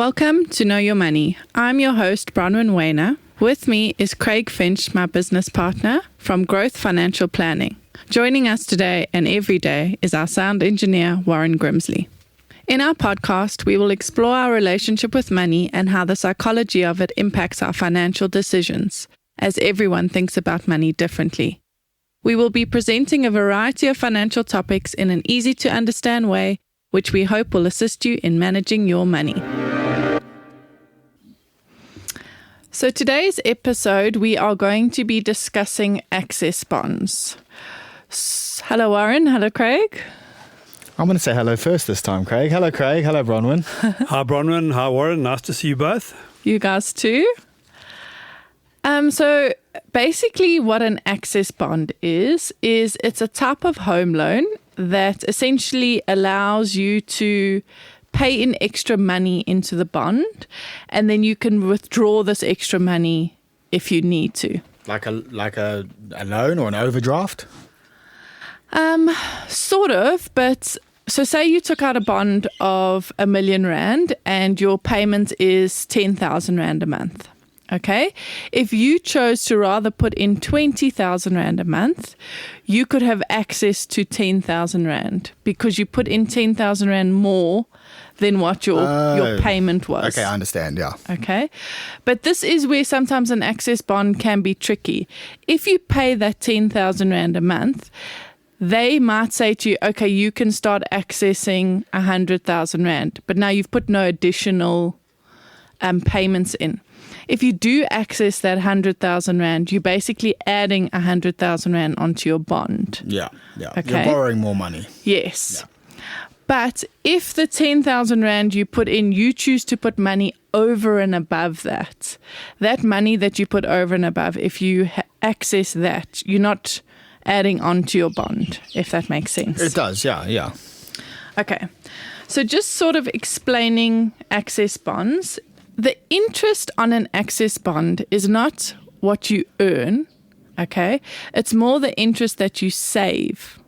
Welcome to Know Your Money. I'm your host, Bronwyn Wayner. With me is Craig Finch, my business partner from Growth Financial Planning. Joining us today and every day is our sound engineer, Warren Grimsley. In our podcast, we will explore our relationship with money and how the psychology of it impacts our financial decisions, as everyone thinks about money differently. We will be presenting a variety of financial topics in an easy-to-understand way, which we hope will assist you in managing your money. So today's episode, we are going to be discussing access bonds. Hello, Warren. Hello, Craig. I'm going to say hello first this time, Craig. Hello, Craig. Hello, Bronwyn. Hi, Bronwyn. Hi, Warren. Nice to see you both. You guys too. So basically what an access bond is it's a type of home loan that essentially allows you to pay in extra money into the bond, and then you can withdraw this extra money if you need to. Like a loan or an overdraft? Sort of, but so say you took out a bond of R1 million and your payment is 10,000 Rand a month. Okay, if you chose to rather put in 20,000 Rand a month, you could have access to 10,000 Rand because you put in 10,000 Rand more than what your payment was. Okay, I understand, yeah. Okay, but this is where sometimes an access bond can be tricky. If you pay that 10,000 Rand a month, they might say to you, okay, you can start accessing 100,000 Rand, but now you've put no additional payments in. If you do access that 100,000 Rand, you're basically adding 100,000 Rand onto your bond. Yeah. Okay. You're borrowing more money. Yes. Yeah. But if the 10,000 Rand you put in, you choose to put money over and above that, that money that you put over and above, if you access that, you're not adding onto your bond, if that makes sense. It does, yeah. Okay. So just sort of explaining access bonds. The interest on an access bond is not what you earn, okay? It's more the interest that you save.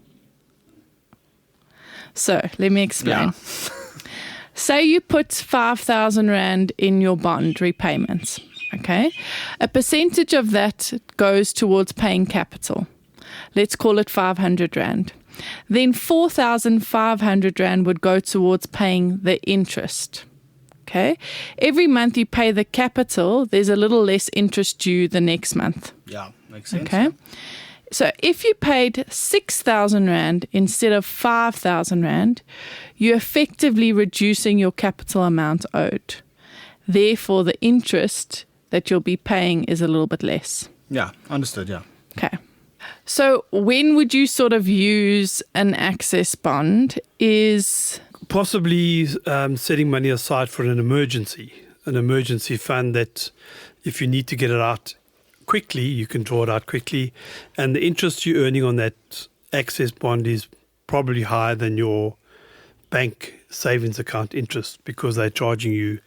So let me explain. Yeah. Say you put 5,000 Rand in your bond repayments, okay? A percentage of that goes towards paying capital. Let's call it 500 Rand. Then 4,500 Rand would go towards paying the interest. Okay. Every month you pay the capital, there's a little less interest due the next month. Yeah, makes sense. Okay. So if you paid 6,000 Rand instead of 5,000 Rand, you're effectively reducing your capital amount owed. Therefore, the interest that you'll be paying is a little bit less. Yeah, understood, yeah. Okay. So when would you sort of use an access bond is... Possibly setting money aside for an emergency fund that if you need to get it out quickly, you can draw it out quickly. And the interest you're earning on that access bond is probably higher than your bank savings account interest because they're charging you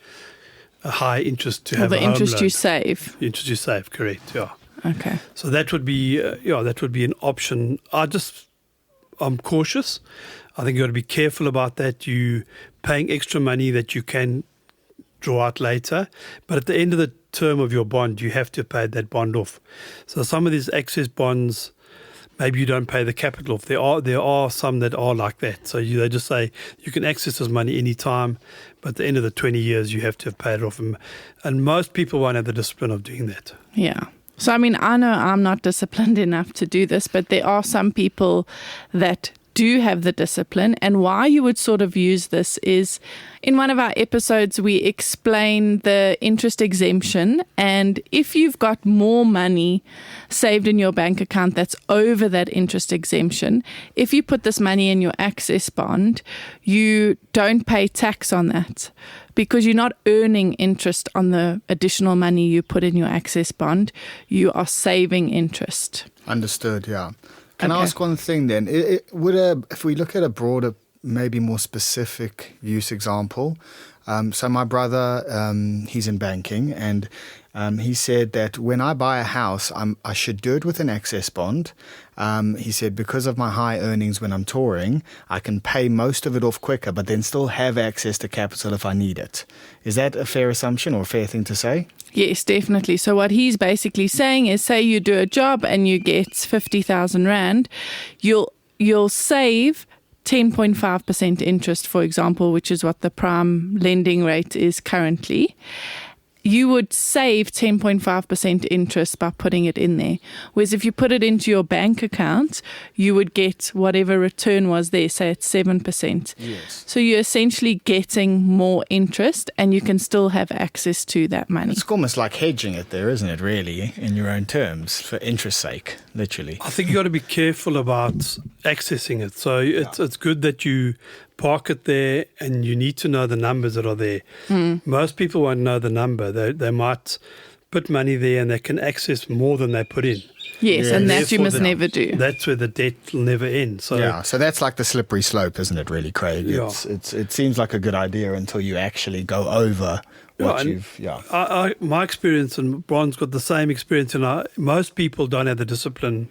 a high interest to have a home loan. The interest you save. The interest you save, correct, yeah. Okay. So that would be an option. I'm cautious. I think you've got to be careful about that. You paying extra money that you can draw out later. But at the end of the term of your bond, you have to pay that bond off. So some of these access bonds, maybe you don't pay the capital off. There are some that are like that. So they just say you can access this money anytime, but at the end of the 20 years, you have to have paid it off. And most people won't have the discipline of doing that. Yeah. So, I mean, I know I'm not disciplined enough to do this, but there are some people that do have the discipline. And why you would sort of use this is in one of our episodes, we explain the interest exemption. And if you've got more money saved in your bank account that's over that interest exemption, if you put this money in your access bond, you don't pay tax on that because you're not earning interest on the additional money you put in your access bond. You are saving interest. Understood, yeah. Can I ask one thing then? If we look at a broader, maybe more specific use example, So my brother, he's in banking, and he said that when I buy a house, I should do it with an access bond. He said because of my high earnings when I'm touring, I can pay most of it off quicker, but then still have access to capital if I need it. Is that a fair assumption or a fair thing to say? Yes, definitely. So what he's basically saying is, say you do a job and you get 50,000 Rand, you'll save 10.5% interest, for example, which is what the prime lending rate is currently. You would save 10.5% interest by putting it in there. Whereas if you put it into your bank account, you would get whatever return was there, say it's 7%. Yes. So you're essentially getting more interest and you can still have access to that money. It's almost like hedging it there, isn't it, really, in your own terms, for interest's sake, literally. I think you got to be careful about accessing it. So it's good that you park it there, and you need to know the numbers that are there. Most people won't know the number. They might put money there and they can access more than they put in. Yes, Yeah. and that you Therefore, must never do. That's where the debt will never end. So Yeah, so that's like the slippery slope, isn't it, really, Craig? Yeah. It seems like a good idea until you actually go over what and you've... Yeah. my experience, and Brian's got the same experience, and most people don't have the discipline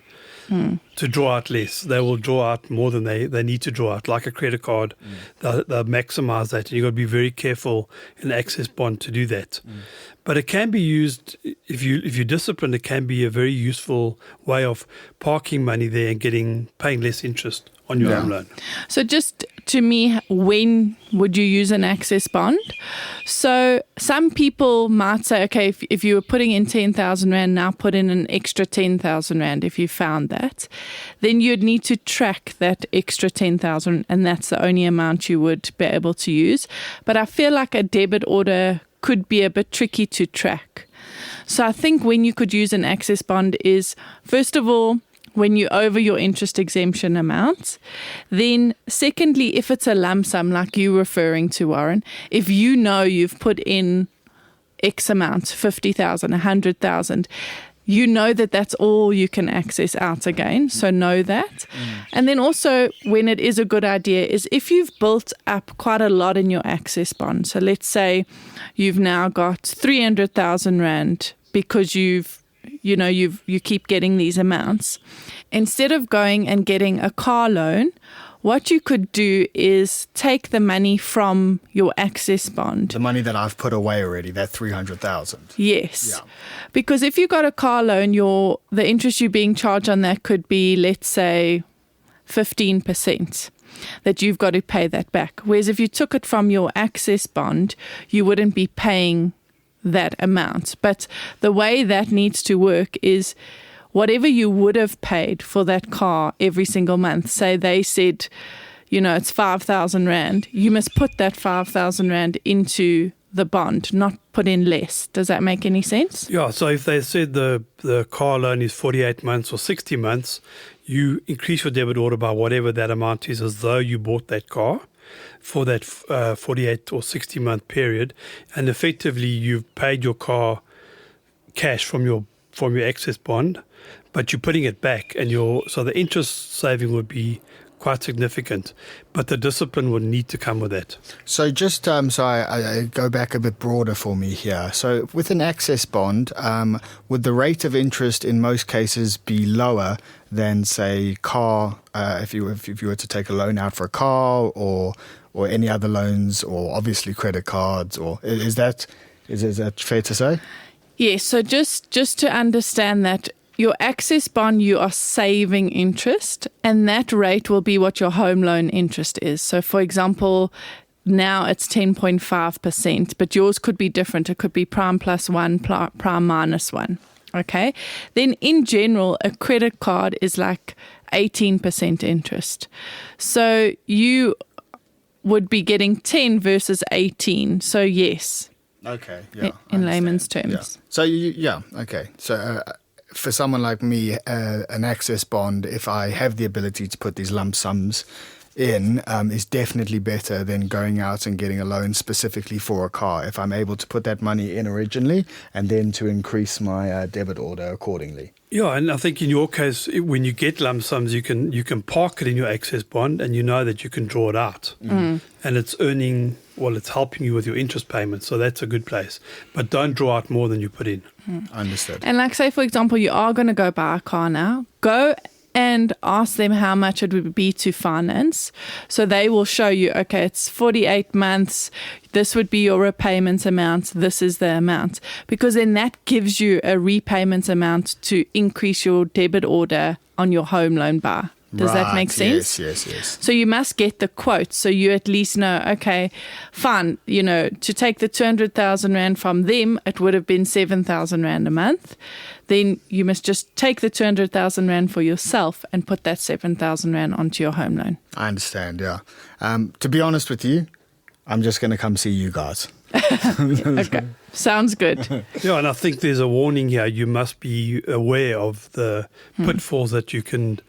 to draw out less. They will draw out more than they need to draw out, like a credit card. They'll maximize that, and you've got to be very careful in access bond to do that. But it can be used, if you're disciplined, it can be a very useful way of parking money there and paying less interest on your home loan. So just to me, when would you use an access bond? So some people might say, okay, if you were putting in 10,000 Rand, now put in an extra 10,000 Rand if you found that. Then you'd need to track that extra 10,000 and that's the only amount you would be able to use. But I feel like a debit order could be a bit tricky to track. So I think when you could use an access bond is, first of all, when you're over your interest exemption amount. Then secondly, if it's a lump sum like you referring to, Warren, if you know you've put in X amount, 50,000, 100,000, you know that that's all you can access out again. So know that. And then also when it is a good idea is if you've built up quite a lot in your access bond. So let's say you've now got 300,000 Rand because you keep getting these amounts. Instead of going and getting a car loan, what you could do is take the money from your access bond. The money that I've put away already, that 300,000. Yes. Yeah. Because if you got a car loan, the interest you're being charged on that could be, let's say, 15%. That you've got to pay that back. Whereas if you took it from your access bond, you wouldn't be paying that amount. But the way that needs to work is whatever you would have paid for that car every single month, say they said, it's 5,000 Rand, you must put that 5,000 Rand into the bond, not put in less. Does that make any sense? Yeah, so if they said the car loan is 48 months or 60 months, you increase your debit order by whatever that amount is, as though you bought that car for that 48 or 60 month period, and effectively you've paid your car cash from your excess bond, but you're putting it back, and so the interest saving would be quite significant, but the discipline would need to come with that. So just so I go back a bit broader for me here. So with an access bond, would the rate of interest in most cases be lower than, say, car? If you were to take a loan out for a car or any other loans, or obviously credit cards, or is that fair to say? Yes. So just to understand that. Your access bond, you are saving interest, and that rate will be what your home loan interest is. So, for example, now it's 10.5%, but yours could be different. It could be prime plus 1, prime minus 1. Okay? Then in general, a credit card is like 18% interest. So you would be getting 10 versus 18. So yes. Okay, yeah. In layman's terms. Yeah. So, okay. So... for someone like me, an access bond, if I have the ability to put these lump sums in is definitely better than going out and getting a loan specifically for a car. If I'm able to put that money in originally and then to increase my debit order accordingly. Yeah, and I think in your case, when you get lump sums, you can park it in your access bond, and you know that you can draw it out, and it's earning. Well, it's helping you with your interest payments, so that's a good place. But don't draw out more than you put in. Understood. And like, say, for example, you are going to go buy a car now. Go and ask them how much it would be to finance. So they will show you, okay, it's 48 months. This would be your repayment amount. This is the amount. Because then that gives you a repayment amount to increase your debit order on your home loan bar. Does that make sense? Yes. So you must get the quote so you at least know, okay, fine, to take the 200,000 Rand from them, it would have been 7,000 Rand a month. Then you must just take the 200,000 Rand for yourself and put that 7,000 Rand onto your home loan. I understand, yeah. To be honest with you, I'm just going to come see you guys. Okay, sounds good. Yeah, and I think there's a warning here. You must be aware of the pitfalls that you can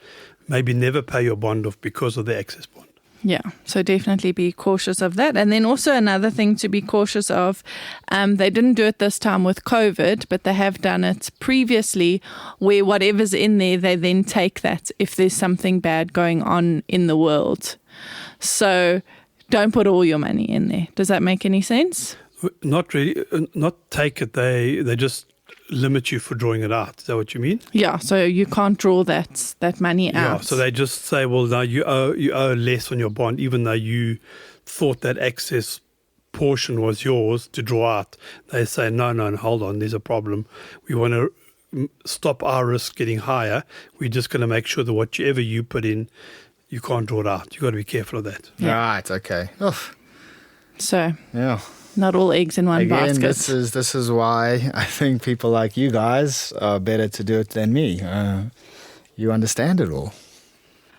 maybe never pay your bond off because of the access bond. Yeah, so definitely be cautious of that. And then also another thing to be cautious of, they didn't do it this time with COVID, but they have done it previously where whatever's in there, they then take that if there's something bad going on in the world. So don't put all your money in there. Does that make any sense? Not really. Not take it. They just limit you for drawing it out. Is that what you mean? Yeah, so you can't draw that money out. Yeah, so they just say, well, now you owe less on your bond, even though you thought that excess portion was yours to draw out. They say, no, hold on, there's a problem. We want to stop our risk getting higher. We're just going to make sure that whatever you put in, you can't draw it out. You've got to be careful of that. Yeah. Right, okay. Oof. So Yeah. not all eggs in one Again, basket. this is why I think people like you guys are better to do it than me. You understand it all.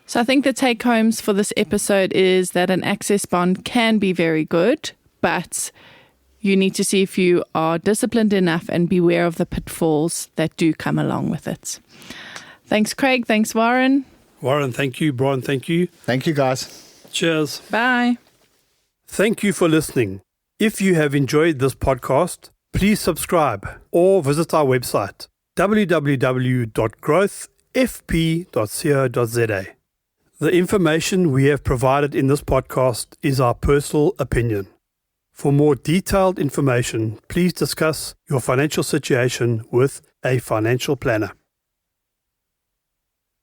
So I think the take homes for this episode is that an access bond can be very good, but you need to see if you are disciplined enough and beware of the pitfalls that do come along with it. Thanks, Craig. Thanks, Warren. Warren, thank you. Brian, thank you. Thank you, guys. Cheers. Bye. Thank you for listening. If you have enjoyed this podcast, please subscribe or visit our website www.growthfp.co.za. The information we have provided in this podcast is our personal opinion. For more detailed information, please discuss your financial situation with a financial planner.